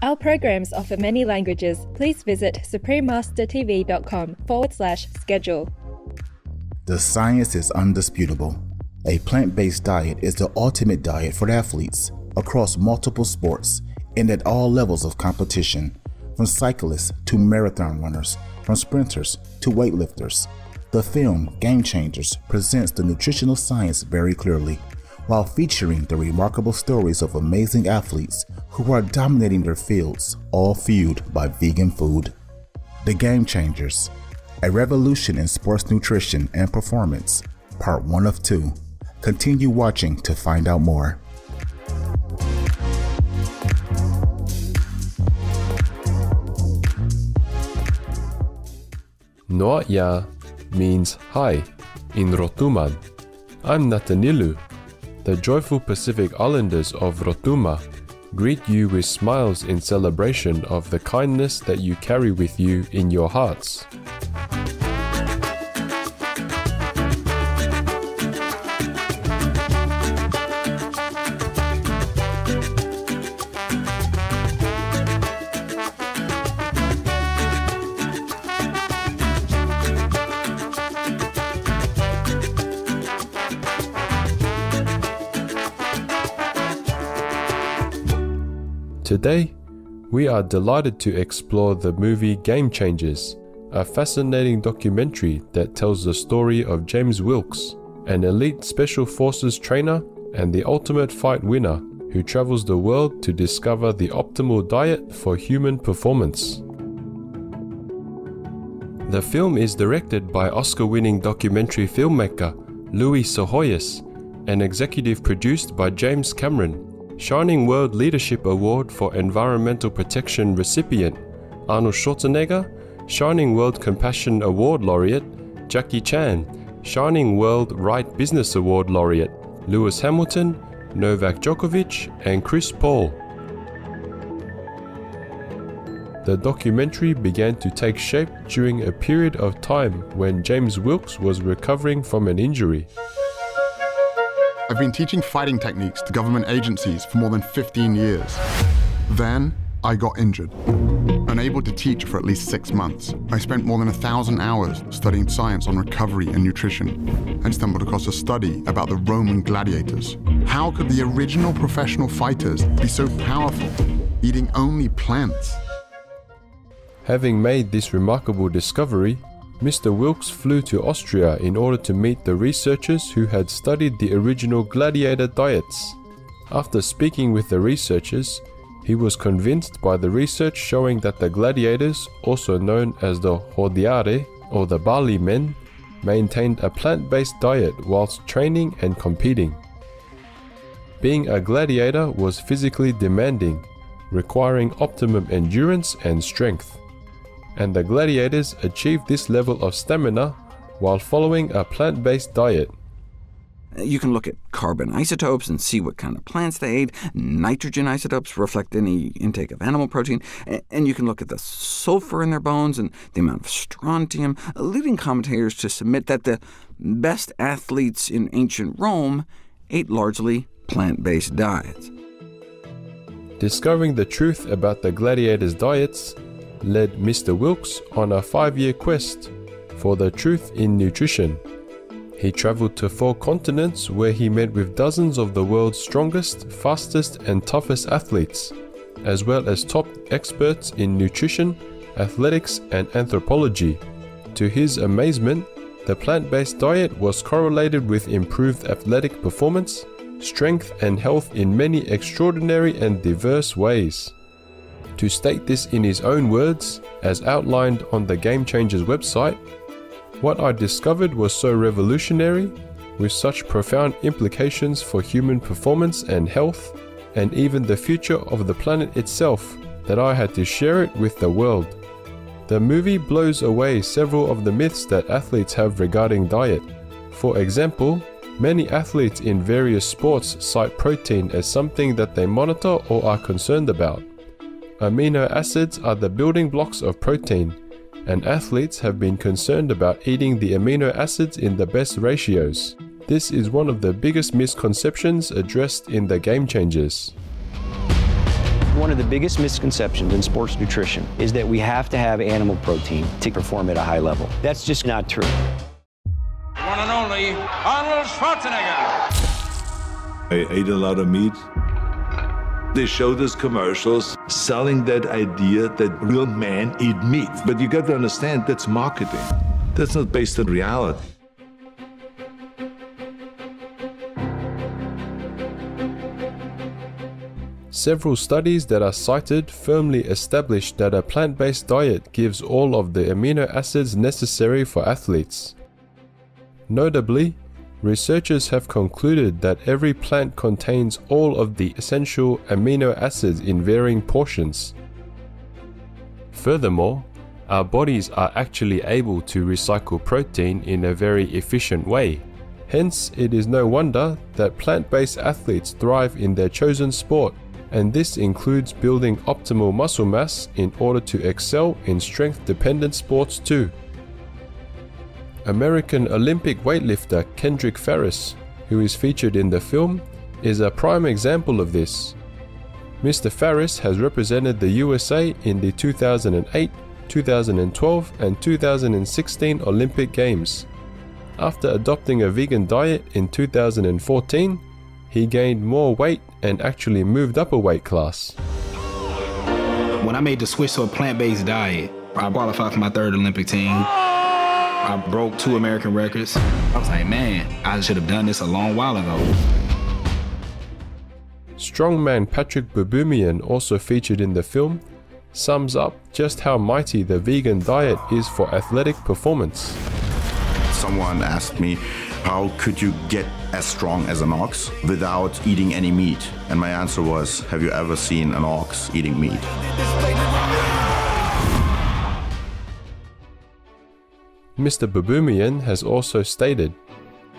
Our programs offer many languages. Please visit suprememastertv.com/schedule. The science is undisputable. A plant-based diet is the ultimate diet for athletes across multiple sports and at all levels of competition, from cyclists to marathon runners, from sprinters to weightlifters. The film Game Changers presents the nutritional science very clearly, while featuring the remarkable stories of amazing athletes who are dominating their fields, all fueled by vegan food. The Game Changers, a revolution in sports nutrition and performance, part 1 of 2. Continue watching to find out more. Noa'ya means hi in Rotuman. I'm Natanilu. The joyful Pacific Islanders of Rotuma greet you with smiles in celebration of the kindness that you carry with you in your hearts. Today, we are delighted to explore the movie Game Changers, a fascinating documentary that tells the story of James Wilks, an elite special forces trainer and the ultimate fight winner who travels the world to discover the optimal diet for human performance. The film is directed by Oscar-winning documentary filmmaker Louis Sihoyos and executive produced by James Cameron. Shining World Leadership Award for Environmental Protection recipient Arnold Schwarzenegger, Shining World Compassion Award laureate Jackie Chan, Shining World Right Business Award laureate Lewis Hamilton, Novak Djokovic, and Chris Paul. The documentary began to take shape during a period of time when James Wilks was recovering from an injury. I've been teaching fighting techniques to government agencies for more than 15 years. Then, I got injured. Unable to teach for at least 6 months, I spent more than 1,000 hours studying science on recovery and nutrition, and stumbled across a study about the Roman gladiators. How could the original professional fighters be so powerful, eating only plants? Having made this remarkable discovery, Mr. Wilks flew to Austria in order to meet the researchers who had studied the original gladiator diets. After speaking with the researchers, he was convinced by the research showing that the gladiators, also known as the Hordeare or the Bali men, maintained a plant-based diet whilst training and competing. Being a gladiator was physically demanding, requiring optimum endurance and strength. And the gladiators achieved this level of stamina while following a plant-based diet. You can look at carbon isotopes and see what kind of plants they ate. Nitrogen isotopes reflect any intake of animal protein. And you can look at the sulfur in their bones and the amount of strontium, leading commentators to submit that the best athletes in ancient Rome ate largely plant-based diets. Discovering the truth about the gladiators' diets led Mr. Wilks on a 5-year quest for the truth in nutrition. He traveled to 4 continents where he met with dozens of the world's strongest, fastest, and toughest athletes, as well as top experts in nutrition, athletics, and anthropology. To his amazement, the plant-based diet was correlated with improved athletic performance, strength, and health in many extraordinary and diverse ways. To state this in his own words, as outlined on the Game Changers website, "What I discovered was so revolutionary, with such profound implications for human performance and health, and even the future of the planet itself, that I had to share it with the world." The movie blows away several of the myths that athletes have regarding diet. For example, many athletes in various sports cite protein as something that they monitor or are concerned about. Amino acids are the building blocks of protein, and athletes have been concerned about eating the amino acids in the best ratios. This is one of the biggest misconceptions addressed in the Game Changers. One of the biggest misconceptions in sports nutrition is that we have to have animal protein to perform at a high level. That's just not true. One and only Arnold Schwarzenegger. I ate a lot of meat. They showed us commercials selling that idea that real men eat meat. But you got to understand, that's marketing. That's not based on reality. Several studies that are cited firmly establish that a plant-based diet gives all of the amino acids necessary for athletes. Notably, researchers have concluded that every plant contains all of the essential amino acids in varying portions. Furthermore, our bodies are actually able to recycle protein in a very efficient way. Hence, it is no wonder that plant-based athletes thrive in their chosen sport, and this includes building optimal muscle mass in order to excel in strength-dependent sports too. American Olympic weightlifter Kendrick Ferris, who is featured in the film, is a prime example of this. Mr. Ferris has represented the USA in the 2008, 2012 and 2016 Olympic Games. After adopting a vegan diet in 2014, he gained more weight and actually moved up a weight class. When I made the switch to a plant-based diet, I qualified for my third Olympic team. I broke 2 American records. I was like, man, I should have done this a long while ago. Strongman Patrick Baboumian, also featured in the film, sums up just how mighty the vegan diet is for athletic performance. Someone asked me, how could you get as strong as an ox without eating any meat? And my answer was, have you ever seen an ox eating meat? Mr. Baboumian has also stated,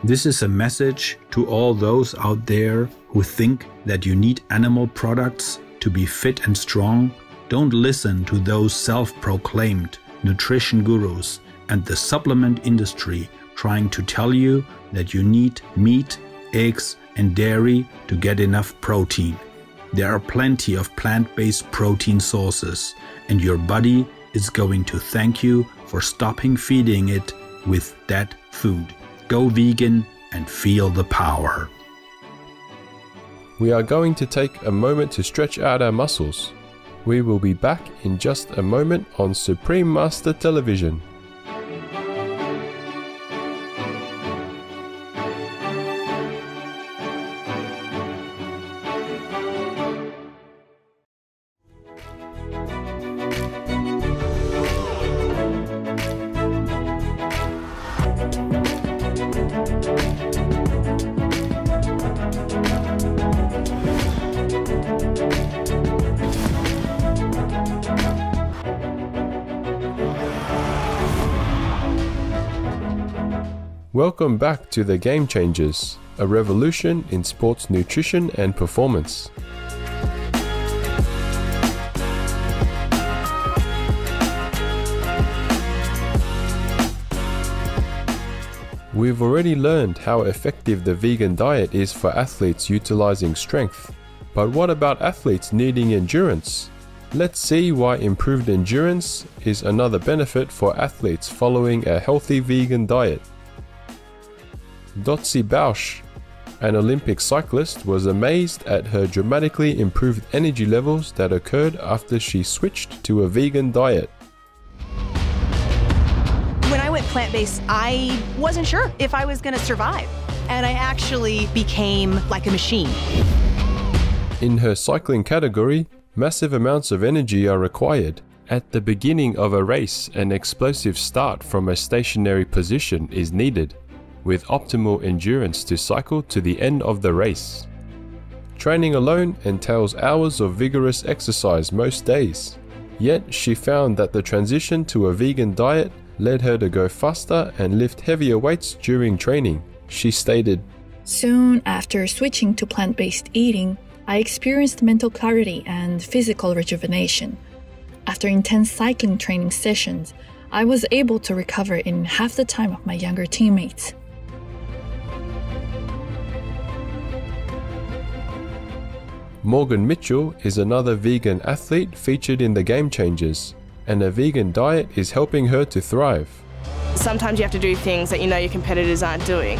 "This is a message to all those out there who think that you need animal products to be fit and strong. Don't listen to those self-proclaimed nutrition gurus and the supplement industry trying to tell you that you need meat, eggs, and dairy to get enough protein. There are plenty of plant-based protein sources, and your body is going to thank you for stopping feeding it with that food. Go vegan and feel the power." We are going to take a moment to stretch out our muscles. We will be back in just a moment on Supreme Master Television. Welcome back to The Game Changers, a revolution in sports nutrition and performance. We've already learned how effective the vegan diet is for athletes utilizing strength. But what about athletes needing endurance? Let's see why improved endurance is another benefit for athletes following a healthy vegan diet. Dotsie Bausch, an Olympic cyclist, was amazed at her dramatically improved energy levels that occurred after she switched to a vegan diet. When I went plant-based, I wasn't sure if I was going to survive, and I actually became like a machine. In her cycling category, massive amounts of energy are required. At the beginning of a race, an explosive start from a stationary position is needed, with optimal endurance to cycle to the end of the race. Training alone entails hours of vigorous exercise most days. Yet she found that the transition to a vegan diet led her to go faster and lift heavier weights during training. She stated, "Soon after switching to plant-based eating, I experienced mental clarity and physical rejuvenation. After intense cycling training sessions, I was able to recover in half the time of my younger teammates." Morgan Mitchell is another vegan athlete featured in the Game Changers, and a vegan diet is helping her to thrive. Sometimes you have to do things that you know your competitors aren't doing.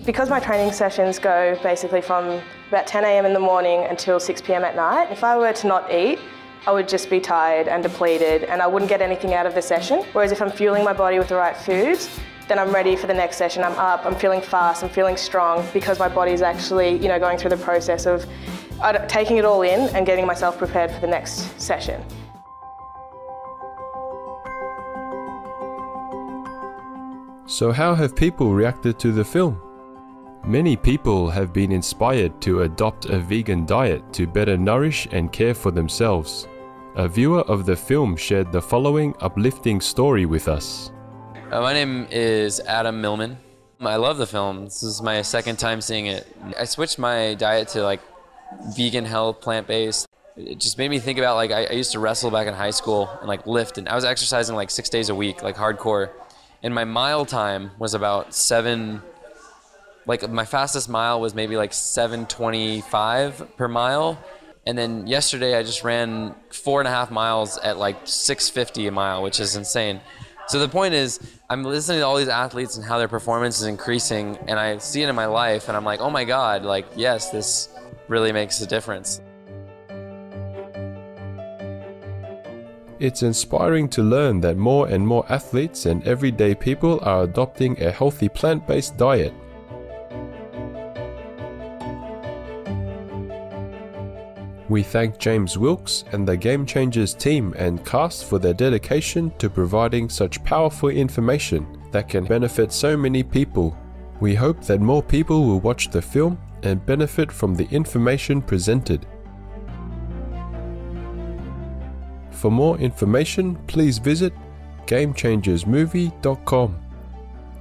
Because my training sessions go basically from about 10 a.m. in the morning until 6 p.m. at night, if I were to not eat, I would just be tired and depleted and I wouldn't get anything out of the session. Whereas if I'm fueling my body with the right foods, then I'm ready for the next session. I'm up, I'm feeling fast, I'm feeling strong because my body's actually, going through the process of taking it all in and getting myself prepared for the next session. So how have people reacted to the film? Many people have been inspired to adopt a vegan diet to better nourish and care for themselves. A viewer of the film shared the following uplifting story with us. My name is Adam Millman. I love the film. This is my second time seeing it. I switched my diet to vegan health, plant-based. It just made me think about I used to wrestle back in high school and lift, and I was exercising 6 days a week, hardcore. And my mile time was about my fastest mile was maybe 7:25 per mile. And then yesterday I just ran 4.5 miles at 6:50 a mile, which is insane. So the point is, I'm listening to all these athletes and how their performance is increasing, and I see it in my life, and I'm like, oh my God, yes, this really makes a difference. It's inspiring to learn that more and more athletes and everyday people are adopting a healthy plant-based diet. We thank James Wilks and the Game Changers team and cast for their dedication to providing such powerful information that can benefit so many people. We hope that more people will watch the film and benefit from the information presented. For more information, please visit GameChangersMovie.com.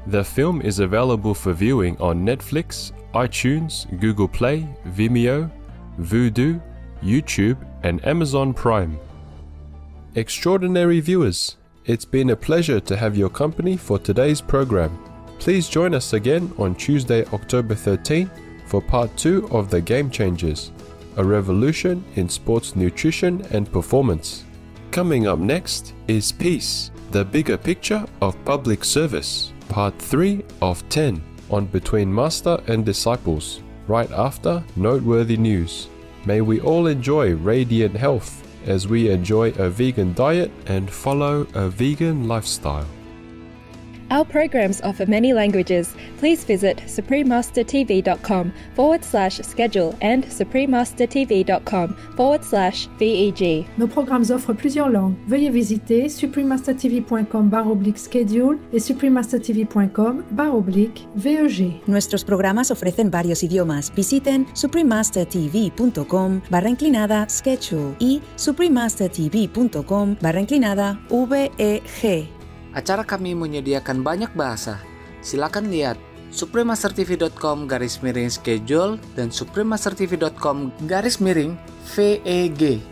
The film is available for viewing on Netflix, iTunes, Google Play, Vimeo, Vudu, YouTube, and Amazon Prime. Extraordinary viewers, it's been a pleasure to have your company for today's program. Please join us again on Tuesday, October 13 for part 2 of The Game Changers, a revolution in sports nutrition and performance. Coming up next is Peace, the bigger picture of public service, part 3 of 10 on Between Master and Disciples, right after Noteworthy News. May we all enjoy radiant health as we enjoy a vegan diet and follow a vegan lifestyle. Our programs offer many languages. Please visit suprememastertv.com/schedule and suprememastertv.com/VEG. Nos programmes offrent plusieurs langues. Veuillez visiter suprememastertv.com/schedule et suprememastertv.com/VEG. Nuestros programas ofrecen varios idiomas. Visiten suprememastertv.com/schedule y suprememastertv.com/VEG. Acara kami menyediakan banyak bahasa. Silakan lihat suprememastertv.com/schedule dan suprememastertv.com/VEG.